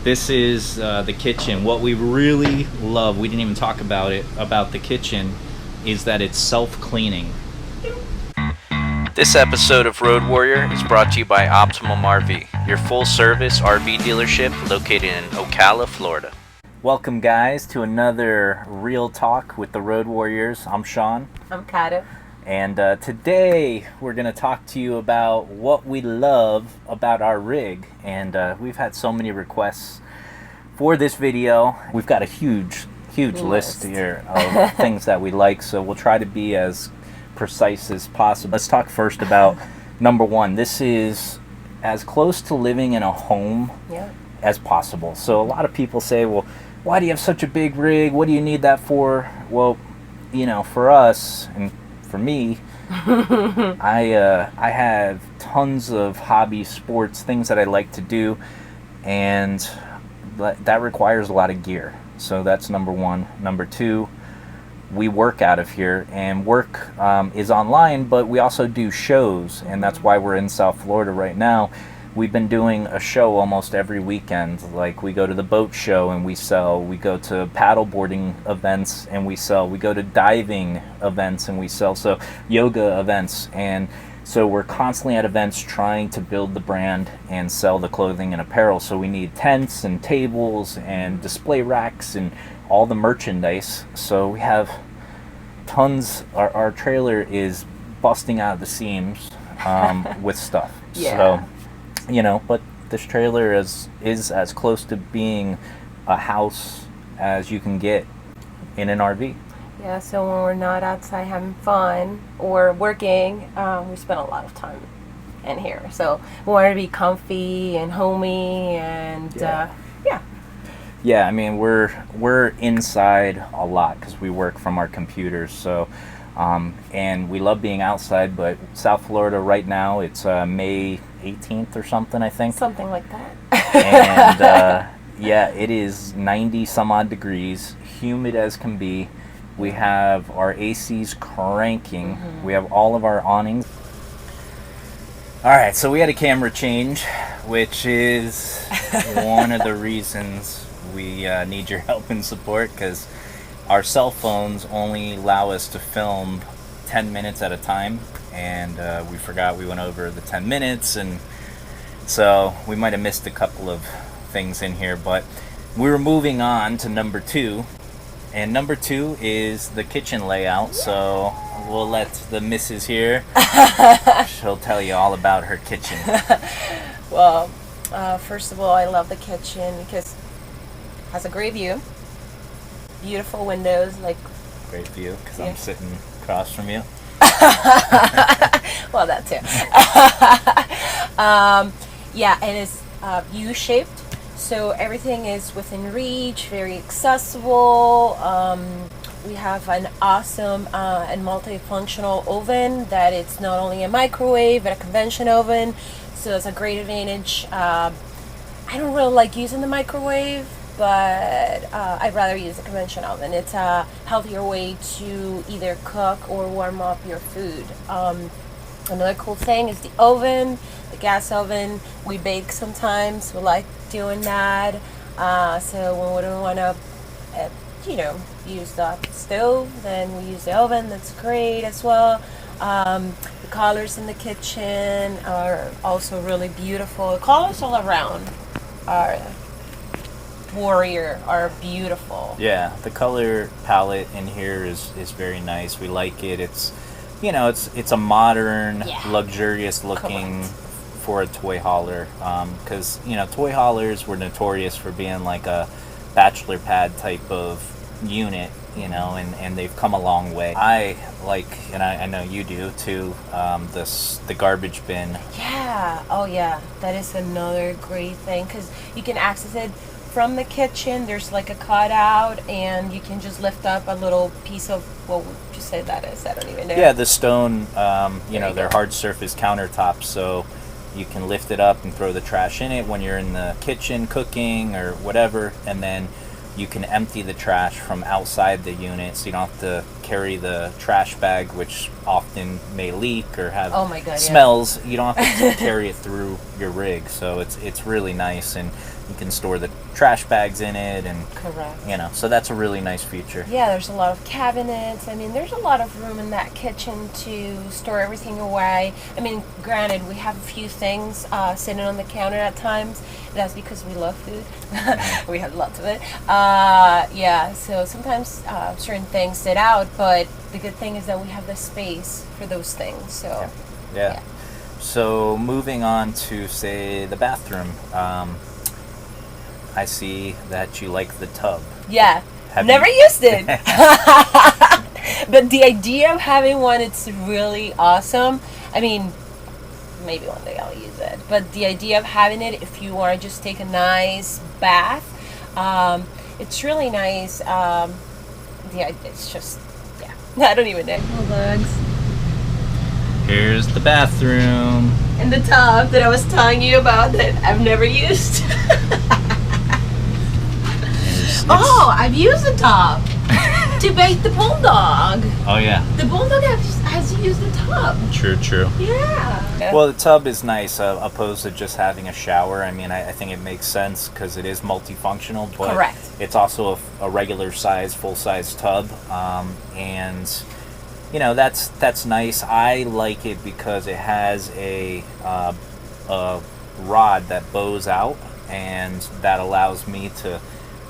This is the kitchen. What we really love, we didn't even talk about it, about the kitchen, is that it's self-cleaning. This episode of Road Warrior is brought to you by Optimum RV, your full-service RV dealership located in Ocala, Florida. Welcome, guys, to another Real Talk with the Road Warriors. I'm Sean. I'm Kata. And today we're going to talk to you about what we love about our rig. And we've had so many requests for this video. We've got a huge list here of things that we like, so we'll try to be as precise as possible. Let's talk first about number one. This is as close to living in a home as possible. So a lot of people say, well, why do you have such a big rig? What do you need that for? Well, you know, for us and for me, I have tons of hobby sports, things that I like to do, and that requires a lot of gear. So that's number one. Number two, we work out of here, and work is online, but we also do shows, and that's why we're in South Florida right now. We've been doing a show almost every weekend. Like, we go to the boat show and we sell. We go to paddleboarding events and we sell. We go to diving events and we sell. So yoga events. And so we're constantly at events trying to build the brand and sell the clothing and apparel. So we need tents and tables and display racks and all the merchandise. So we have tons. Our trailer is busting out of the seams with stuff. So, you know, but this trailer is as close to being a house as you can get in an RV. Yeah, so when we're not outside having fun or working, we spend a lot of time in here. So we want to be comfy and homey and Yeah, I mean, we're inside a lot because we work from our computers. So, and we love being outside, but South Florida right now, it's May 18th or something, I think. Something like that. And yeah, it is 90 some odd degrees, humid as can be. We have our ACs cranking. Mm-hmm. We have all of our awnings. All right, so we had a camera change, which is one of the reasons we need your help and support, because our cell phones only allow us to film 10 minutes at a time, and we forgot we went over the 10 minutes, and so we might have missed a couple of things in here, but we were moving on to number two, and number two is the kitchen layout. So we'll let the missus here, she'll tell you all about her kitchen. Well, first of all, I love the kitchen because it has a great view, beautiful windows, like great view because I'm sitting across from you. Well, that too. Yeah, and it's U-shaped, so everything is within reach, very accessible. We have an awesome and multifunctional oven that it's not only a microwave but a convention oven, so it's a great advantage. I don't really like using the microwave, but I'd rather use a convention oven. It's a healthier way to either cook or warm up your food. Another cool thing is the oven, the gas oven. We bake sometimes. We like doing that. So when we don't want to, use the stove, then we use the oven. That's great as well. The colors in the kitchen are also really beautiful. The colors all around are Warrior are beautiful. Yeah, the color palette in here is very nice. We like it. It's, you know, it's a modern, luxurious looking for a toy hauler. Because, you know, toy haulers were notorious for being like a bachelor pad type of unit, you know, and they've come a long way. I like, and I know you do too, the garbage bin. Yeah, oh yeah, that is another great thing because you can access it from the kitchen. There's like a cutout, and you can just lift up a little piece of, what would you say that is? I don't even know. Yeah, the stone, they're hard surface countertops, so you can lift it up and throw the trash in it when you're in the kitchen cooking or whatever, and then you can empty the trash from outside the unit, so you don't have to carry the trash bag, which often may leak or have smells. You don't have to carry it through your rig, so it's really nice. And you can store the trash bags in it, and Correct. so that's a really nice feature. Yeah, there's a lot of cabinets. I mean, there's a lot of room in that kitchen to store everything away. I mean, granted, we have a few things sitting on the counter at times. That's because we love food. We have lots of it. Yeah, so sometimes certain things sit out, but the good thing is that we have the space for those things. So yeah. So moving on to, say, the bathroom. I see that you like the tub. Yeah. Have Never you- used it. But the idea of having one, it's really awesome. I mean, maybe one day I'll use it. But the idea of having it, if you want to just take a nice bath, it's really nice. It's just, I don't even know. Bugs. Here's the bathroom. And the tub that I was telling you about that I've never used. Oh, I've used the tub to bathe the bulldog. Oh yeah. The bulldog has used the tub. True. Yeah. Well, the tub is nice, opposed to just having a shower. I mean, I think it makes sense because it is multifunctional, but Correct. it's also a regular size, full size tub, and that's nice. I like it because it has a rod that bows out, and that allows me to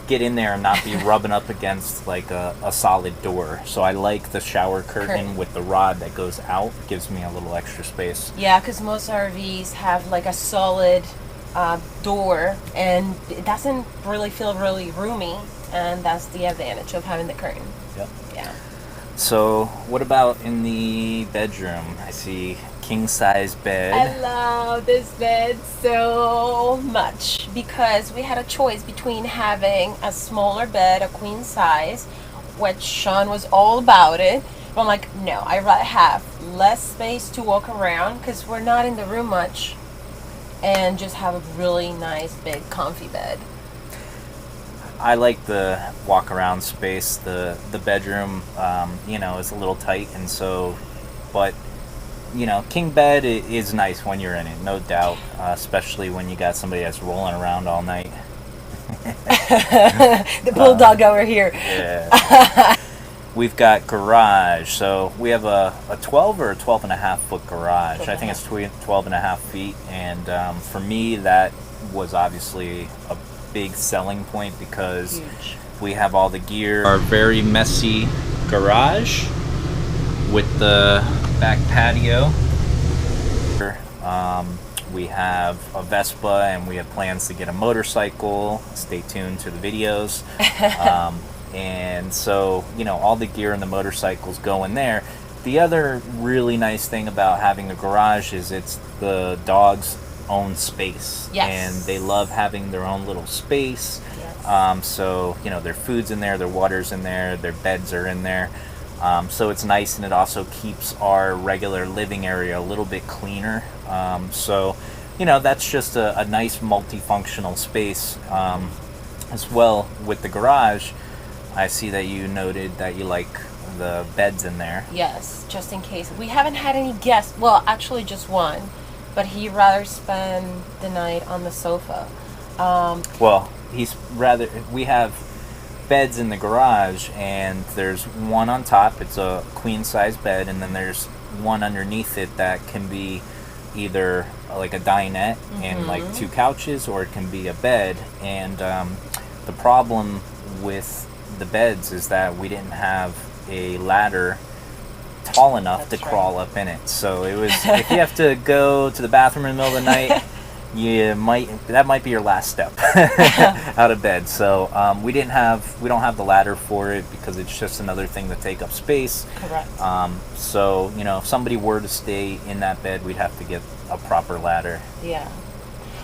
get in there and not be rubbing up against like a solid door. So I like the shower curtain with the rod that goes out. Gives me a little extra space. Yeah, because most RVs have like a solid door, and it doesn't really feel really roomy, and that's the advantage of having the curtain. Yep. Yeah. So what about in the bedroom? I see king size bed. I love this bed so much because we had a choice between having a smaller bed, a queen size, which Sean was all about it. But I'm like, no, I'd rather have less space to walk around because we're not in the room much, and just have a really nice, big, comfy bed. I like the walk around space. The bedroom, is a little tight, and so, but king bed is nice when you're in it, no doubt, especially when you got somebody that's rolling around all night. The bulldog over here. Yeah. We've got garage. So we have a 12 or a 12 and a half foot garage. I think it's 12 and a half feet. And for me, that was obviously a big selling point because Huge. we have all the gear. Our very messy garage with the back patio. We have a Vespa, and we have plans to get a motorcycle. Stay tuned to the videos. And so, all the gear and the motorcycles go in there. The other really nice thing about having a garage is it's the dog's own space. Yes. And they love having their own little space. Yes. So, their food's in there, their water's in there, their beds are in there. So it's nice, and it also keeps our regular living area a little bit cleaner. So, that's just a nice multifunctional space. As well, with the garage, I see that you noted that you like the beds in there. Yes, just in case. We haven't had any guests. Well, actually just one, but he'd rather spend the night on the sofa. Well, we have beds in the garage, and there's one on top. It's a queen size bed, and then there's one underneath it that can be either like a dinette and like two couches, or it can be a bed. And the problem with the beds is that we didn't have a ladder tall enough to crawl up in it. So it was, if you have to go to the bathroom in the middle of the night, that might be your last step out of bed. So we don't have the ladder for it because it's just another thing to take up space. Correct. So if somebody were to stay in that bed, we'd have to get a proper ladder. Yeah.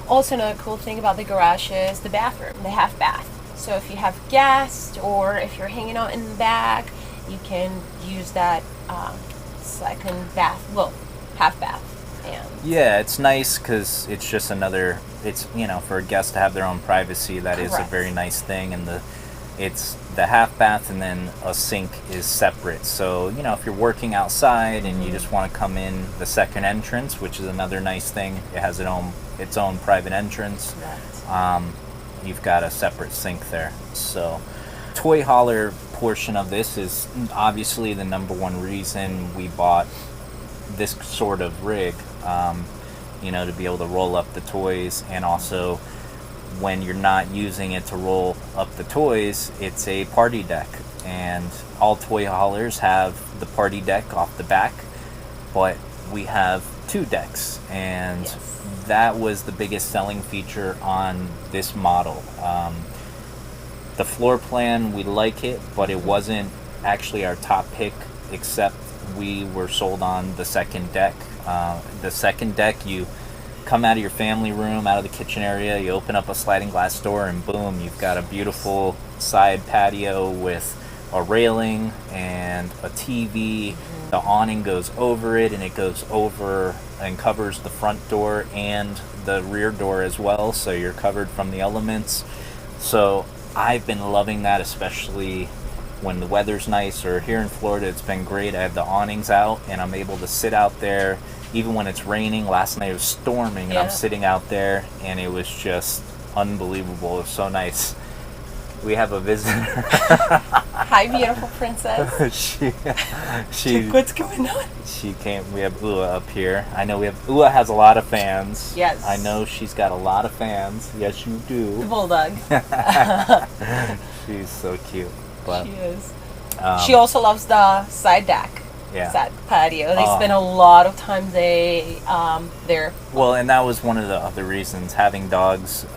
Also, another cool thing about the garage is the bathroom, the half bath. So if you have guests, or if you're hanging out in the back, you can use that second bath, half bath. And yeah, it's nice because it's just it's for a guest to have their own privacy. That is a very nice thing. And it's the half bath, and then a sink is separate. So if you're working outside and you just want to come in the second entrance, which is another nice thing, it has its own private entrance. Correct. you've got a separate sink there. So toy hauler portion of this is obviously the number one reason we bought this sort of rig, to be able to roll up the toys. And also, when you're not using it to roll up the toys, it's a party deck. And all toy haulers have the party deck off the back, but we have 2 decks. And that was the biggest selling feature on this model. The floor plan, we like it, but it wasn't actually our top pick, except we were sold on the second deck. The second deck, you come out of your family room, out of the kitchen area, you open up a sliding glass door, and boom, you've got a beautiful side patio with a railing and a TV. The awning goes over it, and it goes over and covers the front door and the rear door as well, so you're covered from the elements. So I've been loving that, especially when the weather's nice, or here in Florida it's been great. I have the awnings out and I'm able to sit out there even when it's raining. Last night it was storming and I'm sitting out there and it was just unbelievable. It was so nice. We have a visitor. Hi, beautiful princess. What's going on? She came. We have Ua up here. I know Ua has a lot of fans. Yes. I know she's got a lot of fans. Yes, you do. The bulldog. She's so cute. But, she is. She also loves the side deck. Yeah. Side patio. They spend a lot of time there. Well, and that was one of the other reasons. Having dogs,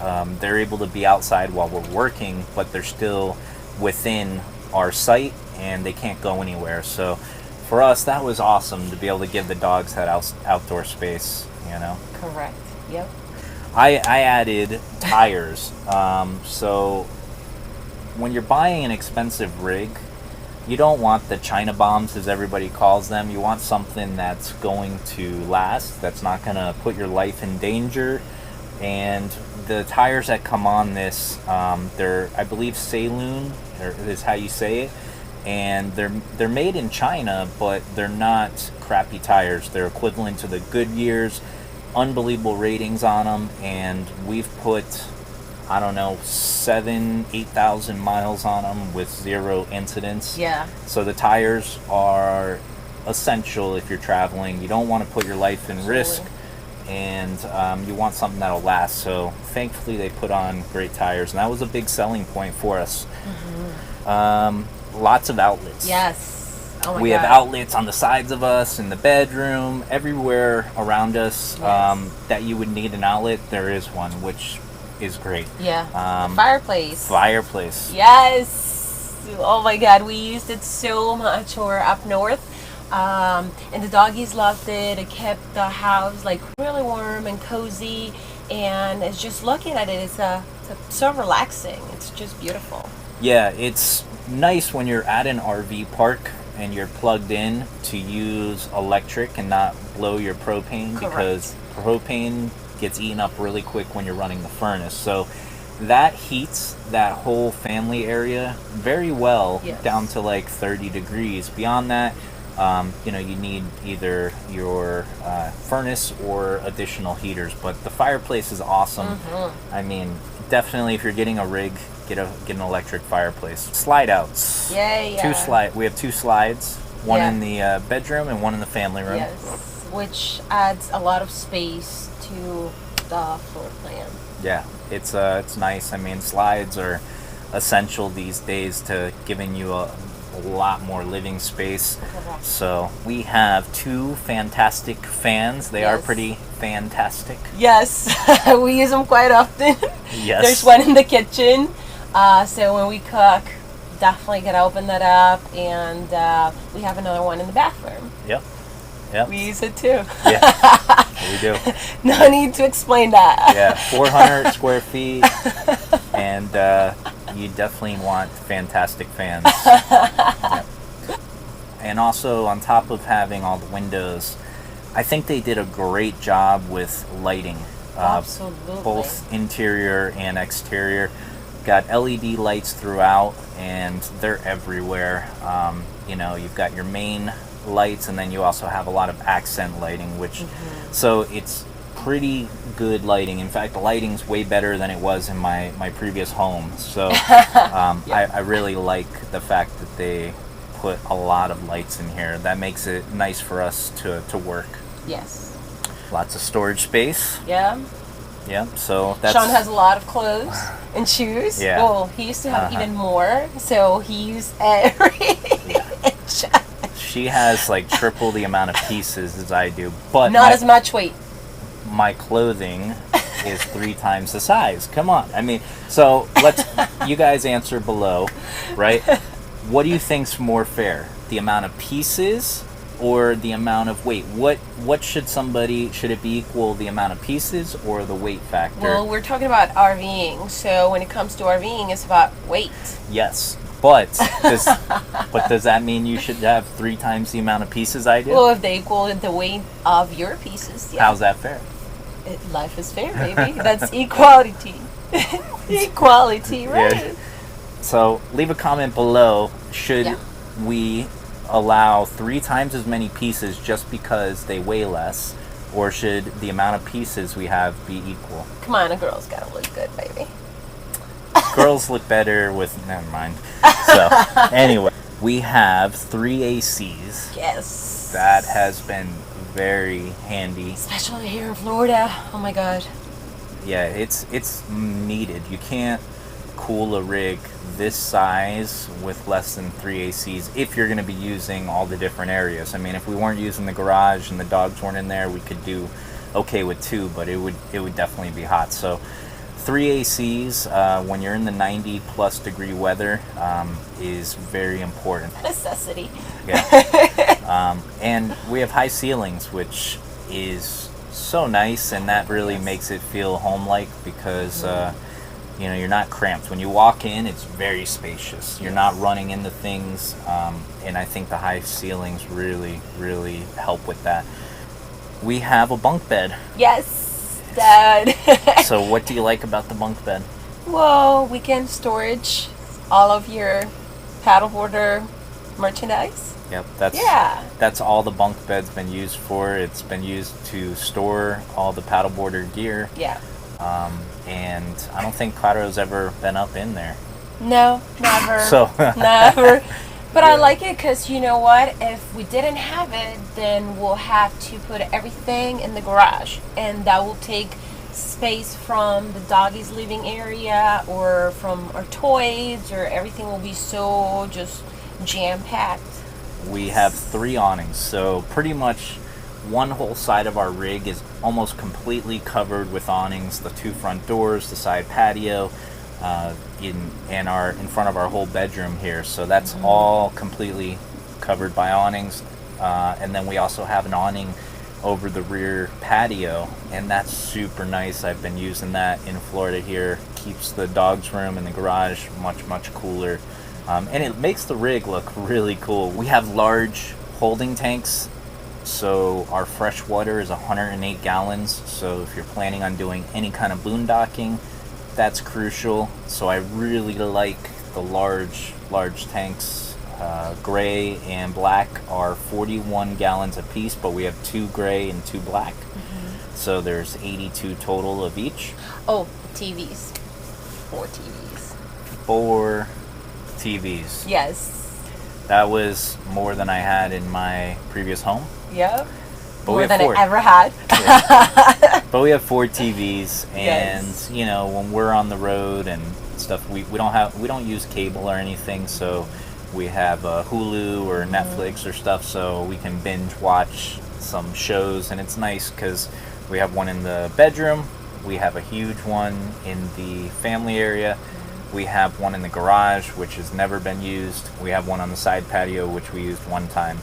they're able to be outside while we're working, but they're still within our site and they can't go anywhere. So for us, that was awesome to be able to give the dogs that outdoor space, Correct. Yep. I added tires. So when you're buying an expensive rig, you don't want the China bombs, as everybody calls them. You want something that's going to last, that's not going to put your life in danger. And the tires that come on this, they're, I believe, Saloon is how you say it. And they're made in China, but they're not crappy tires. They're equivalent to the Goodyears. Unbelievable ratings on them, and we've put, 8,000 miles on them with 0 incidents. Yeah. So the tires are essential if you're traveling. You don't want to put your life in risk, and you want something that'll last. So thankfully they put on great tires, and that was a big selling point for us. Lots of outlets. Yes. Oh my we God. have outlets on the sides of us, in the bedroom, everywhere around us. That you would need an outlet, there is one, which is great. Yeah. Fireplace. Yes. Oh my God, we used it so much. We're up north, and the doggies loved it. It kept the house really warm and cozy, and it's just looking at it, it's so relaxing. It's just beautiful. Yeah, it's nice when you're at an RV park and you're plugged in to use electric and not blow your propane. Correct. Because propane gets eaten up really quick when you're running the furnace. So that heats that whole family area very well. Yes. Down to 30 degrees. Beyond that, you need either your furnace or additional heaters. But the fireplace is awesome. I mean, definitely if you're getting a rig, get an electric fireplace. Slide outs. Yeah. We have 2 slides. One in the bedroom and one in the family room. Yes, which adds a lot of space to the floor plan. Yeah, it's nice. I mean, slides are essential these days to giving you a lot more living space. Correct. So we have 2 fantastic fans. They are pretty fantastic. Yes, we use them quite often. Yes. There's one in the kitchen. So when we cook, definitely gotta open that up, and we have another one in the bathroom. Yep. We use it too. Yeah, we do. No need to explain that. Yeah, 400 square feet, and you definitely want fantastic fans. Yep. And also, on top of having all the windows, I think they did a great job with lighting. Absolutely. Both interior and exterior. Got LED lights throughout, and they're everywhere. You've got your main lights, and then you also have a lot of accent lighting, which so it's pretty good lighting. In fact, the lighting's way better than it was in my previous home. So I really like the fact that they put a lot of lights in here. That makes it nice for us to work. Yes. Lots of storage space. Yeah. Yeah, so that's... Sean has a lot of clothes and shoes. Yeah. Well, he used to have even more, so he used everything. Yeah. She has like triple the amount of pieces as I do, but not as much weight. My clothing is 3 times the size. Come on. I mean, so let's... You guys answer below, right? What do you think's more fair? The amount of pieces or the amount of weight? What should it be equal, the amount of pieces or the weight factor? Well, we're talking about RVing, so when it comes to RVing, it's about weight. Yes, but does that mean you should have 3 times the amount of pieces I do? Well, if they equal the weight of your pieces, yeah. How's that fair? Life is fair, baby. That's equality. Equality, right? Yeah. So leave a comment below. Should we allow 3 times as many pieces just because they weigh less, or should the amount of pieces we have be equal? Come on, a girl's gotta look good, baby. Girls look better with... Never mind. So, anyway, we have 3 ACs. Yes. That has been very handy. Especially here in Florida. Oh my god. Yeah, it's needed. You can't cool a rig this size with less than 3 ACs if you're going to be using all the different areas. I mean, if we weren't using the garage and the dogs weren't in there, we could do okay with 2, but it would definitely be hot. So 3 ACs when you're in the 90 plus degree weather is very important. Necessity. Yeah. And we have high ceilings, which is so nice, and that really makes it feel home-like because you know, you're not cramped. When you walk in, it's very spacious. You're not running into things, and I think the high ceilings really, really help with that. We have a bunk bed. Yes, Dad. So what do you like about the bunk bed? Well, weekend storage, all of your paddleboarder merchandise. Yep, that's all the bunk bed's been used for. It's been used to store all the paddleboarder gear. Yeah. And I don't think Claro's ever been up in there. No, never. So never. But I like it because, you know what, if we didn't have it, then we'll have to put everything in the garage, and that will take space from the doggies living area or from our toys, or everything will be so just jam-packed. We have 3 awnings, so pretty much one whole side of our rig is almost completely covered with awnings. The 2 front doors, the side patio, in front of our whole bedroom here. So that's all completely covered by awnings. And then we also have an awning over the rear patio, and that's super nice. I've been using that in Florida here. Keeps the dog's room and the garage much cooler. And it makes the rig look really cool. We have large holding tanks. So our fresh water is 108 gallons. So if you're planning on doing any kind of boondocking, that's crucial. So I really like the large tanks. Gray and black are 41 gallons apiece, but we have 2 gray and 2 black. So there's 82 total of each. Oh, TVs. 4 TVs. 4 TVs. Yes. That was more than I had in my previous home. Yep. But more than I ever had. Yeah. But we have 4 TVs, and yes. You know, when we're on the road and stuff, we don't use cable or anything, so we have Hulu or Netflix or stuff, so we can binge watch some shows, and it's nice because we have one in the bedroom, we have a huge one in the family area. We have one in the garage, which has never been used. We have one on the side patio, which we used one time.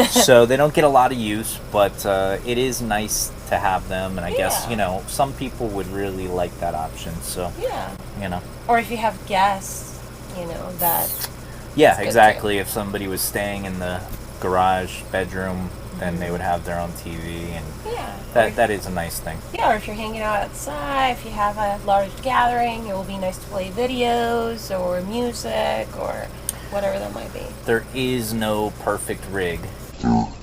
So they don't get a lot of use, but it is nice to have them. And I guess, you know, some people would really like that option. So, you know. Or if you have guests, you know, that. Yeah, exactly. If somebody was staying in the garage bedroom, then they would have their own TV, and that is a nice thing. Yeah, or if you're hanging out outside, if you have a large gathering, it will be nice to play videos or music or whatever that might be. There is no perfect rig. No.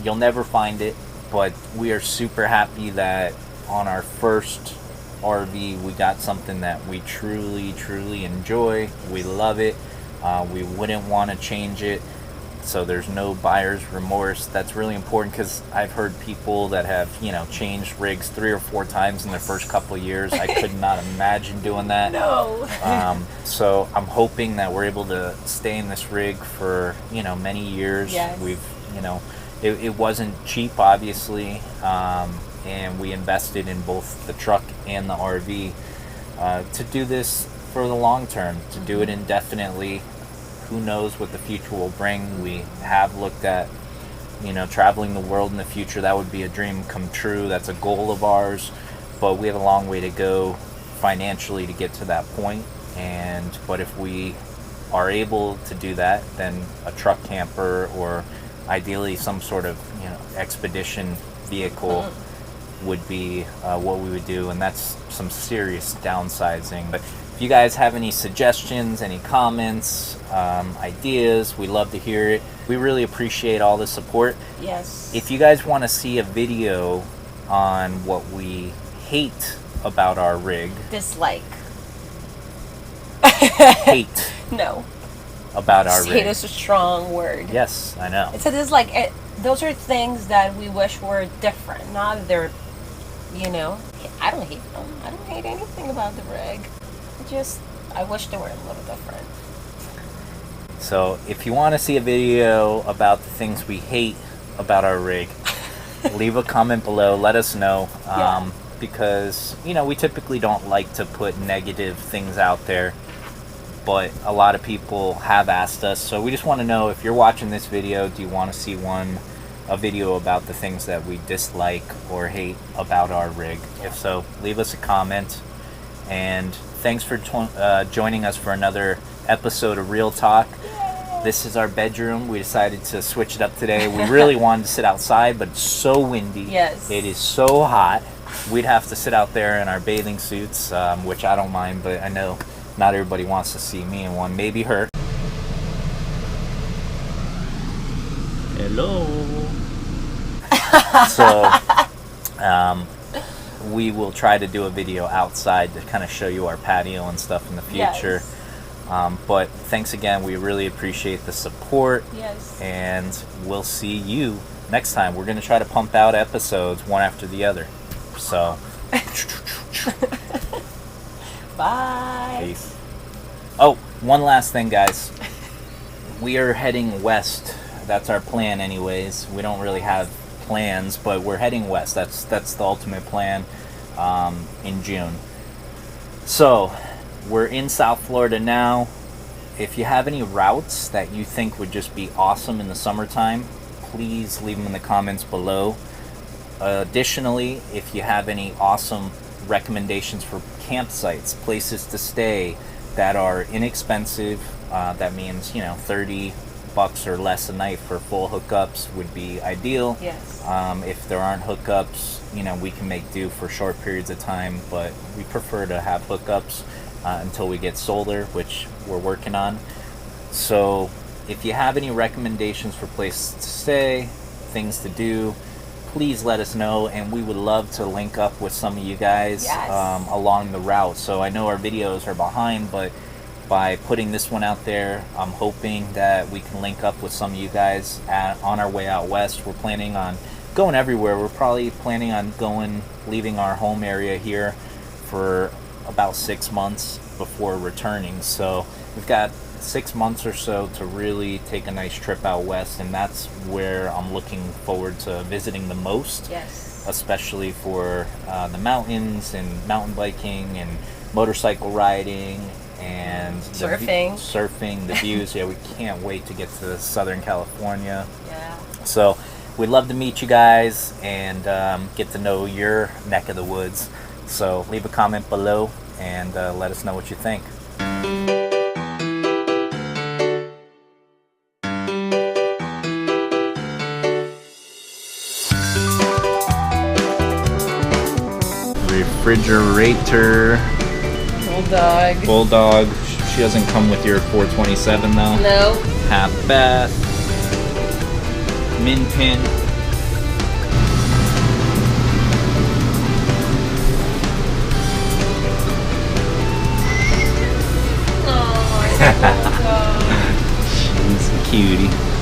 You'll never find it, but we are super happy that on our first RV we got something that we truly enjoy. We love it. We wouldn't want to change it, so there's no buyer's remorse. That's really important, because I've heard people that have, you know, changed rigs 3 or 4 times in their first couple of years. I could not imagine doing that. No. So I'm hoping that we're able to stay in this rig for, you know, many years. Yes. We've, you know, it wasn't cheap, obviously, and we invested in both the truck and the RV to do this for the long term, to do it indefinitely. Who knows what the future will bring. We have looked at, you know, traveling the world in the future. That would be a dream come true. That's a goal of ours, but we have a long way to go financially to get to that point. But if we are able to do that, then a truck camper, or ideally some sort of, you know, expedition vehicle would be what we would do, and that's some serious downsizing. But if you guys have any suggestions, any comments, ideas, we love to hear it. We really appreciate all the support. Yes. If you guys want to see a video on what we hate about our rig, Dislike. hate No. about our rig. Hate is a strong word. Yes, I know. It's a dislike. Those are things that we wish were different. Not that they're, you know, I don't hate them. I don't hate anything about the rig. I wish they were a little different. So if you want to see a video about the things we hate about our rig, leave a comment below. Let us know. Yeah. Because, you know, we typically don't like to put negative things out there, but a lot of people have asked us. So we just want to know, if you're watching this video, do you want to see a video about the things that we dislike or hate about our rig? If so, leave us a comment. And thanks for joining us for another episode of Real Talk. Yay. This is our bedroom. We decided to switch it up today. We really wanted to sit outside, but it's so windy. Yes. It is so hot. We'd have to sit out there in our bathing suits, which I don't mind, but I know not everybody wants to see me in one. Maybe her. Hello. So, we will try to do a video outside to kind of show you our patio and stuff in the future. Yes. But thanks again. We really appreciate the support. Yes. And we'll see you next time. We're going to try to pump out episodes one after the other. So, Bye. peace. Oh, one last thing, guys. We are heading west. That's our plan anyways. We don't really have plans, but we're heading west. That's the ultimate plan in June. So we're in South Florida now. If you have any routes that you think would just be awesome in the summertime, please leave them in the comments below. Additionally, if you have any awesome recommendations for campsites, places to stay that are inexpensive, that means, you know, $30 or less a night for full hookups would be ideal. Yes. If there aren't hookups, you know, we can make do for short periods of time, but we prefer to have hookups until we get solar, which we're working on. So if you have any recommendations for places to stay, things to do, please let us know, and we would love to link up with some of you guys. Yes. Along the route. So I know our videos are behind, but by putting this one out there, I'm hoping that we can link up with some of you guys on our way out west. We're planning on going everywhere. We're probably planning on leaving our home area here for about 6 months before returning. So we've got 6 months or so to really take a nice trip out west, and that's where I'm looking forward to visiting the most. Yes. Especially for the mountains and mountain biking and motorcycle riding and surfing. The views. Yeah, we can't wait to get to Southern California. Yeah. So we'd love to meet you guys and get to know your neck of the woods. So leave a comment below and let us know what you think. Refrigerator. Bulldog. She doesn't come with your 427 though. No. Half bath. Min pin. Oh, She's a cutie.